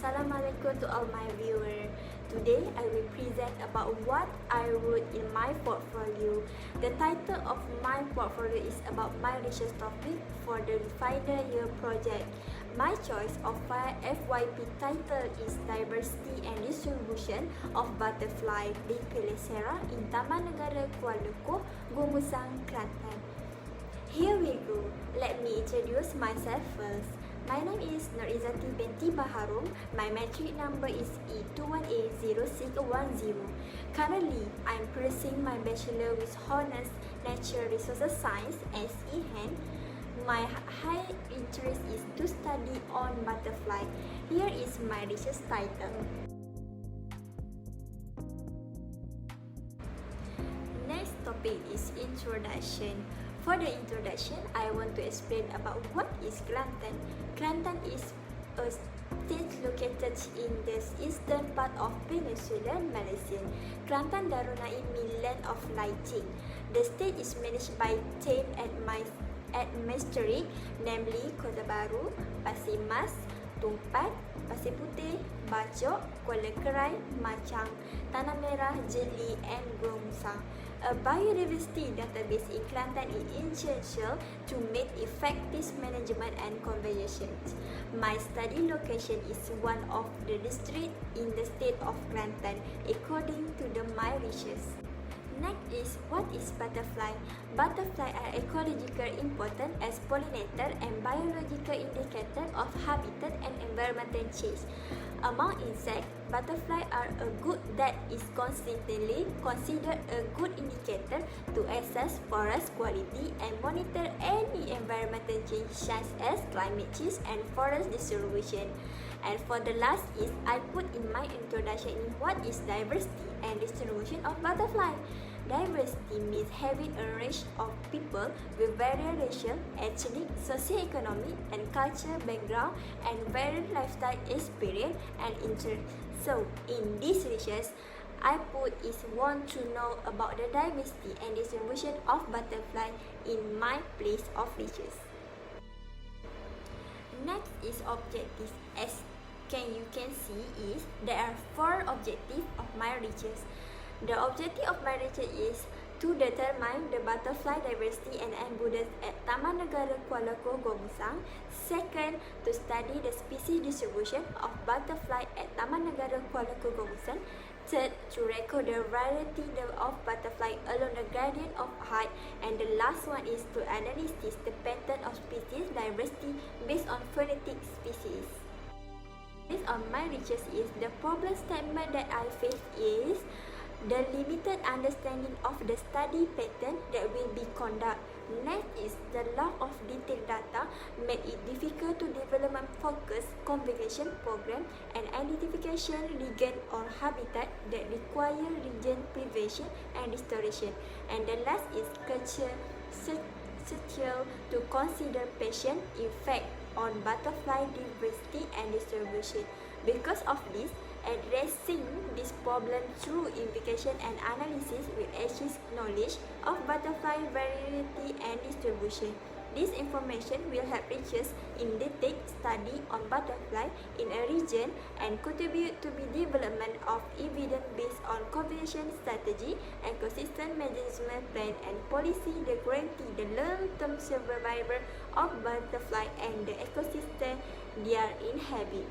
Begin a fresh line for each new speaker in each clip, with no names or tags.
Assalamualaikum to all my viewers. Today I will present about what I wrote in my portfolio. The title of my portfolio is about my research topic for the final year project. My choice of FYP title is Diversity and Distribution of Butterfly di Pelesera in Taman Negara, Kuala, Kelantan. Here we go. Let me introduce myself first. My name is Nur Izati BINTI Baharom. My matric number is E21A0610. Currently, I am pursuing my bachelor with honors Natural Resources Science (SEN). My high interest is to study on butterfly. Here is my research title. Next topic is introduction. For the introduction, I want to explain about what is Kelantan. Kelantan is a state located in the eastern part of Peninsular Malaysia. Kelantan Darunai land of lighting. The state is managed by 10 administrations, namely Kota Baru, Pasir Mas, Tumpat, Pasir Putih, Bachok, Kuala Kerai, Machang, Tanah Merah, Jeli and Gomsang. A biodiversity database in Kelantan is essential to make effective management and conservation. My study location is one of the districts in the state of Kelantan, according to my research. Next is what is butterfly. Butterfly are ecologically important as pollinator and biological indicator of habitat and environmental change. Among insects, butterflies are a good that is consistently considered a good indicator to assess forest quality and monitor any environmental change such as climate change and forest distribution. And for the last is I put in my introduction in what is diversity and distribution of butterfly. Diversity means having a range of people with various racial, ethnic, socio-economic, and cultural background and varied lifestyle experience and interests. So, in this research, I put is want to know about the diversity and distribution of butterfly in my place of research. Next is objectives. As you can see is there are 4 objectives of my research. The objective of my research is to determine the butterfly diversity and abundance at Taman Negara, Kuala, Gomsang. Second, to study the species distribution of butterfly at Taman Negara, Kuala, Gomsang. Third, to record the variety of butterfly along the gradient of height. And the last one is to analyze the pattern of species diversity based on phonetic species. Based on my research is the problem statement that I face is the limited understanding of the study pattern that will be conducted. Next is the lack of detailed data made it difficult to develop focused conservation program and identification region or habitat that require region preservation and restoration. And the last is culture to consider patient effect on butterfly diversity and distribution. Because of this, addressing this problem through investigation and analysis will achieve knowledge of butterfly variety and distribution. This information will help researchers in detailed study on butterfly in a region and contribute to the development of evidence based on conservation strategy, ecosystem management plan and policy that guarantee the long-term survival of butterfly and the ecosystem they are inhabit.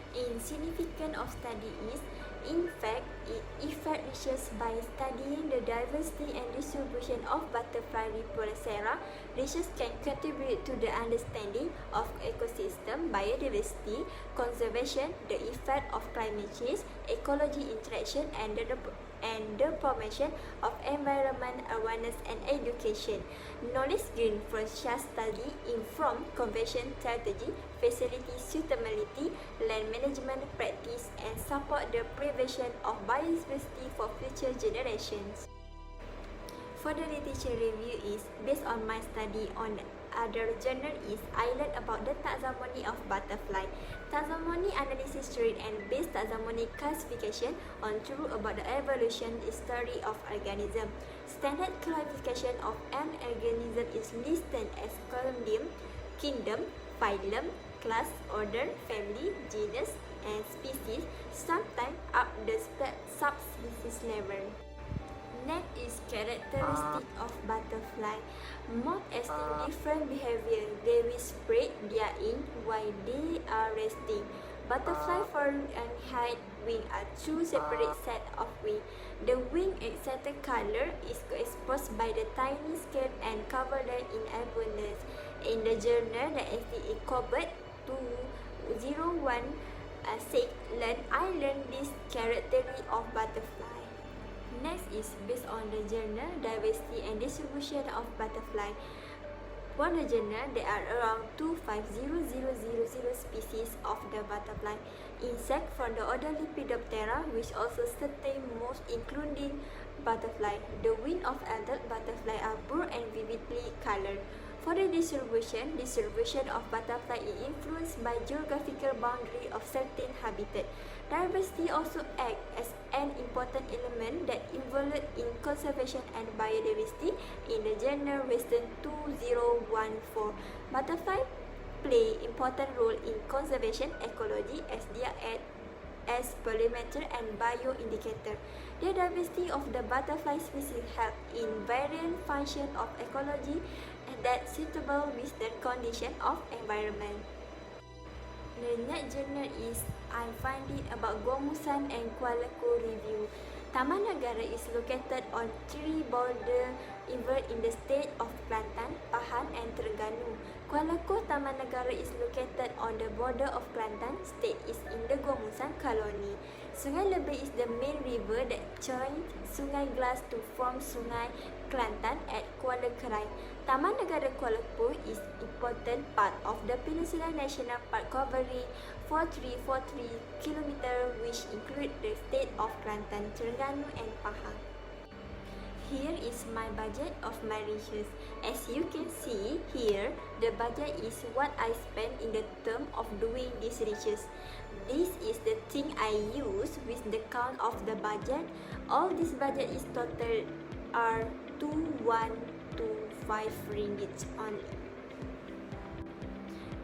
Insignificance of study is, in fact, it effect research by studying the diversity and distribution of butterfly Pelesera. Research can contribute to the understanding of ecosystem, biodiversity, conservation, the effect of climate change, ecology interaction, and the promotion of environment awareness and education. Knowledge gained from such study inform conservation strategy, facility suitability, land management practice, and support the preservation of biodiversity for future generations. For the literature review is based on my study on other journal is I learned about the taxonomy of butterfly. Taxonomy analysis rate and base taxonomy classification on true about the evolution history of organism. Standard classification of an organism is listed as kingdom, phylum, class, order, family, genus, and species, sometimes up the subspecies level. Next is characteristic of butterfly. Moth exhibit different behavior. They will spread their wings while they are resting. Butterfly form and hide wing are two separate set of wings. The wing excited color is exposed by the tiny scale and cover them in abundance. In the journal, the SDA covered 201 I learned this characteristic of butterfly. Next is based on the journal Diversity and Distribution of Butterfly. For the journal, there are around 250,000 species of the butterfly. Insect from the order Lepidoptera, which also certain most including butterfly. The wings of adult butterfly are broad and vividly colored. For the distribution of butterfly is influenced by geographical boundary of certain habitat. Diversity also acts as an important element that involved in conservation and biodiversity in the journal Western 2014. Butterfly play important role in conservation ecology as they act as pollinator and bioindicator. The diversity of the butterfly species help in variant function of ecology that suitable with the condition of environment. The next journal is I find it about Gomusan and Kuala review. Taman Negara is located on three border rivers in the state of Kelantan, Pahang and Terengganu. Kuala Taman Negara is located on the border of Kelantan state is in the Gomusan colony. Sungai Lebih is the main river that joins Sungai Glas to form Sungai Kelantan at Kuala Kerai. Taman Negara Kuala Lumpur is important part of the Peninsula National Park covering 4343 km which include the state of Kelantan, Terengganu and Pahang. Here is my budget of my research. As you can see here, the budget is what I spent in the term of doing this research. This is the thing I use with the count of the budget. All this budget is total are 2125 ringgit only.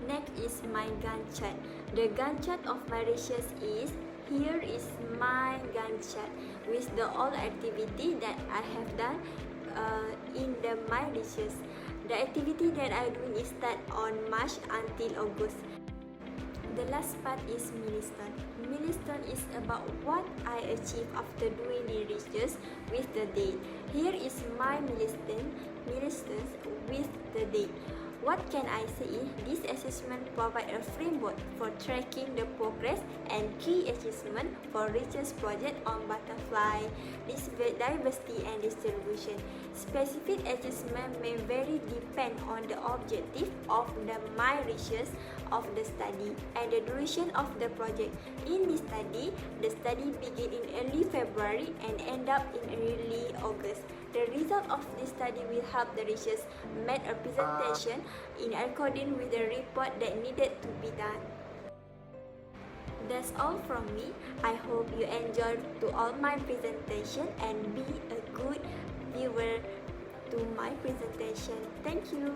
Next is my Gantt chart. The Gantt chart of my research is here is my Gantt chart with the all activity that I have done in my research. The activity that I do is start on March until August. The last part is milestone. Milestone is about what I achieved after doing the research with the date. Here is my milestones with the date. What can I say? This assessment provides a framework for tracking the progress and key achievement for research project on butterfly, diversity and distribution. Specific achievement may vary depend on the objective of my research of the study and the duration of the project. In this study, the study began in early February and end up in early August. The result of this study will help the research make a presentation in accordance with the report that needed to be done. That's all from me. I hope you enjoyed to all my presentation and be a good viewer to my presentation. Thank you.